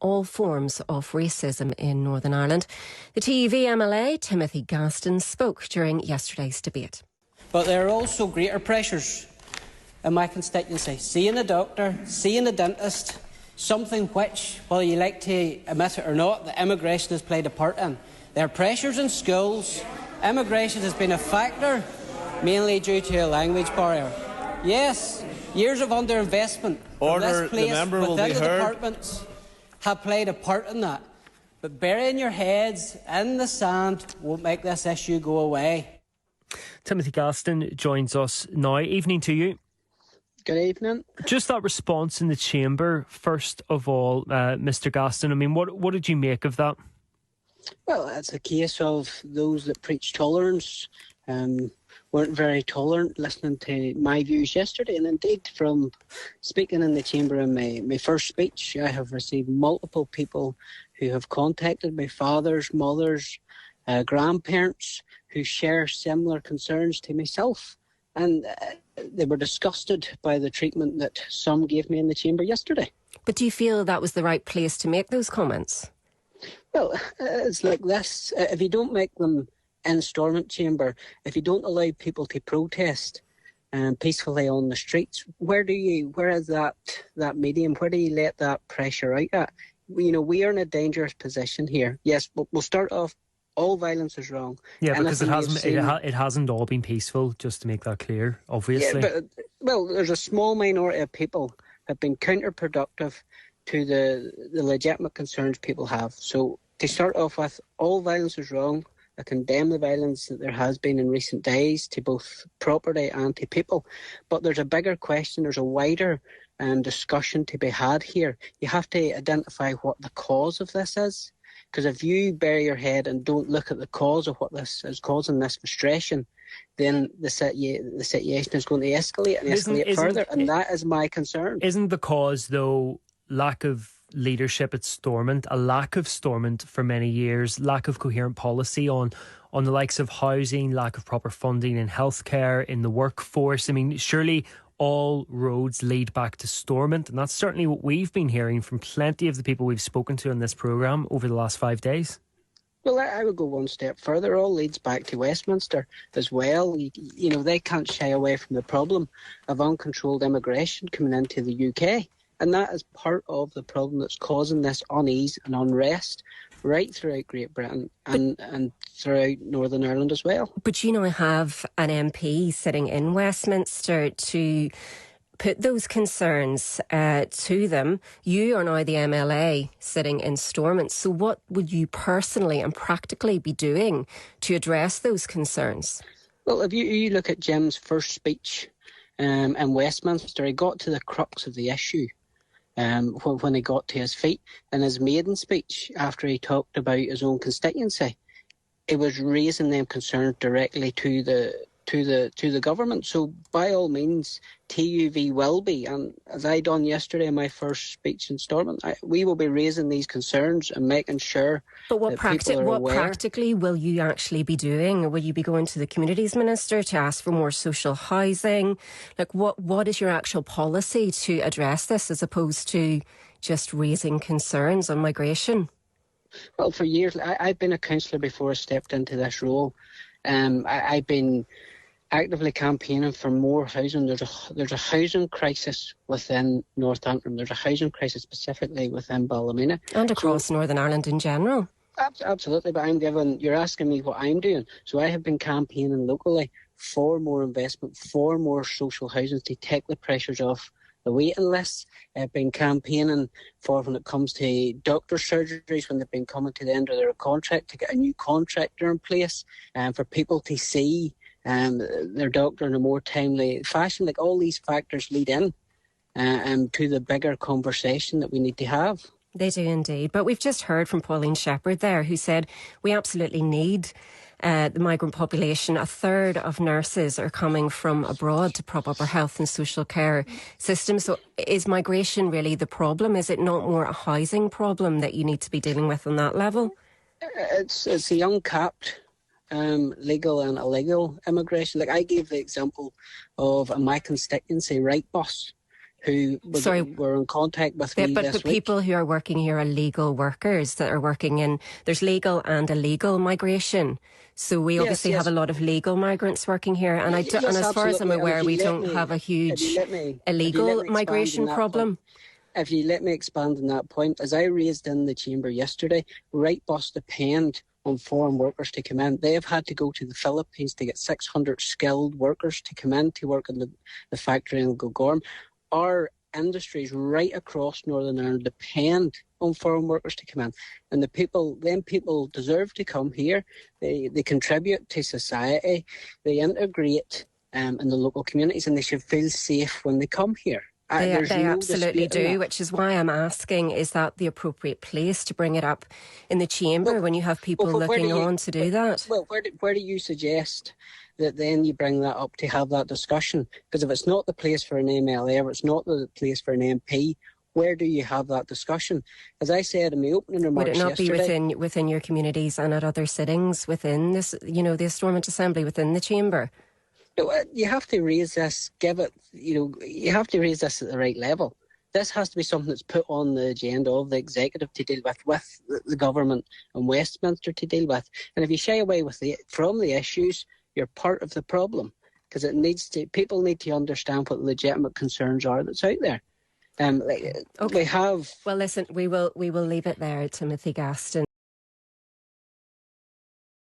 all forms of racism in Northern Ireland. The TUV MLA, Timothy Gaston, spoke during yesterday's debate. But there are also greater pressures in my constituency. Seeing a doctor, seeing a dentist, something which, whether you like to admit it or not, that immigration has played a part in. There are pressures in schools. Immigration has been a factor, mainly due to a language barrier. Yes, years of underinvestment from this place within the departments have played a part in that. But burying your heads in the sand won't make this issue go away. Timothy Gaston joins us now. Evening to you. Good evening. Just that response in the chamber, first of all, Mr. Gaston. I mean, what did you make of that? Well, it's a case of those that preach tolerance weren't very tolerant listening to my views yesterday. And indeed, from speaking in the chamber in my first speech, I have received multiple people who have contacted me, fathers, mothers, grandparents, who share similar concerns to myself. And they were disgusted by the treatment that some gave me in the chamber yesterday. But do you feel that was the right place to make those comments? Well, it's like this. If you don't make them in Stormont Chamber, if you don't allow people to protest peacefully on the streets, where is that medium? Where do you let that pressure out at? You know, we are in a dangerous position here. Yes, we'll start off. All violence is wrong. Yeah, because it hasn't all been peaceful, just to make that clear, obviously. Yeah, but, there's a small minority of people that have been counterproductive to the legitimate concerns people have. So to start off with, all violence is wrong. I condemn the violence that there has been in recent days to both property and to people. But there's a bigger question, there's a wider discussion to be had here. You have to identify what the cause of this is. Because if you bury your head and don't look at the cause of what this is causing this frustration, then the situation is going to escalate and escalate further, and that is my concern. Isn't the cause, though, lack of leadership at Stormont, a lack of Stormont for many years, lack of coherent policy on the likes of housing, lack of proper funding in healthcare, in the workforce? I mean, surely all roads lead back to Stormont, and that's certainly what we've been hearing from plenty of the people we've spoken to in this programme over the last 5 days. Well, I would go one step further. All leads back to Westminster as well. You know, they can't shy away from the problem of uncontrolled immigration coming into the UK. And that is part of the problem that's causing this unease and unrest right throughout Great Britain and throughout Northern Ireland as well. But you now have an MP sitting in Westminster to put those concerns to them. You are now the MLA sitting in Stormont. So what would you personally and practically be doing to address those concerns? Well, if you look at Jim's first speech in Westminster, he got to the crux of the issue. When he got to his feet. In his maiden speech, after he talked about his own constituency, he was raising them concerns directly to the government. So by all means, TUV will be, and as I done yesterday in my first speech in Stormont, we will be raising these concerns and making sure. But what aware. Practically will you actually be doing? Will you be going to the Communities Minister to ask for more social housing? Like, what is your actual policy to address this, as opposed to just raising concerns on migration? Well, for years, I've been a councillor before I stepped into this role. I've been actively campaigning for more housing. There's a housing crisis within Northampton. There's a housing crisis specifically within Ballymena. And across Northern Ireland in general. Absolutely, but you're asking me what I'm doing. So I have been campaigning locally for more investment, for more social housing to take the pressures off the waiting lists. I've been campaigning for when it comes to doctor surgeries, when they've been coming to the end of their contract, to get a new contractor in place, and for people to see their doctor in a more timely fashion. Like, all these factors lead in to the bigger conversation that we need to have. They do indeed. But we've just heard from Pauline Shepherd there, who said we absolutely need the migrant population. A third of nurses are coming from abroad to prop up our health and social care systems. So is migration really the problem? Is it not more a housing problem that you need to be dealing with on that level? It's the uncapped legal and illegal immigration. Like, I gave the example of my constituency, Right Bus. who were in contact with me but this the week. people who are working here are legal workers that are working in. There's legal and illegal migration. So we obviously have a lot of legal migrants working here, and and as far as I'm aware, we don't have a huge illegal migration problem. If you let me expand on that point, as I raised in the chamber yesterday, right bus depend on foreign workers to come in. They have had to go to the Philippines to get 600 skilled workers to come in to work in the factory in Gogorm. Our industries right across Northern Ireland depend on foreign workers to come in. And people deserve to come here. They contribute to society. They integrate in the local communities, and they should feel safe when they come here. They absolutely do, which is why I'm asking, is that the appropriate place to bring it up in the chamber when you have people looking on to do that? Well, where do you suggest that then you bring that up to have that discussion? Because if it's not the place for an MLA or it's not the place for an MP, where do you have that discussion? As I said in my opening remarks yesterday... Would it not be within your communities and at other sittings within this, the Stormont Assembly, within the chamber? You have to raise this, you have to raise this at the right level. This has to be something that's put on the agenda of the executive to deal with the government and Westminster to deal with. And if you shy away from the issues, you're part of the problem, because people need to understand what the legitimate concerns are that's out there. Okay. Well, listen, we will leave it there, Timothy Gaston.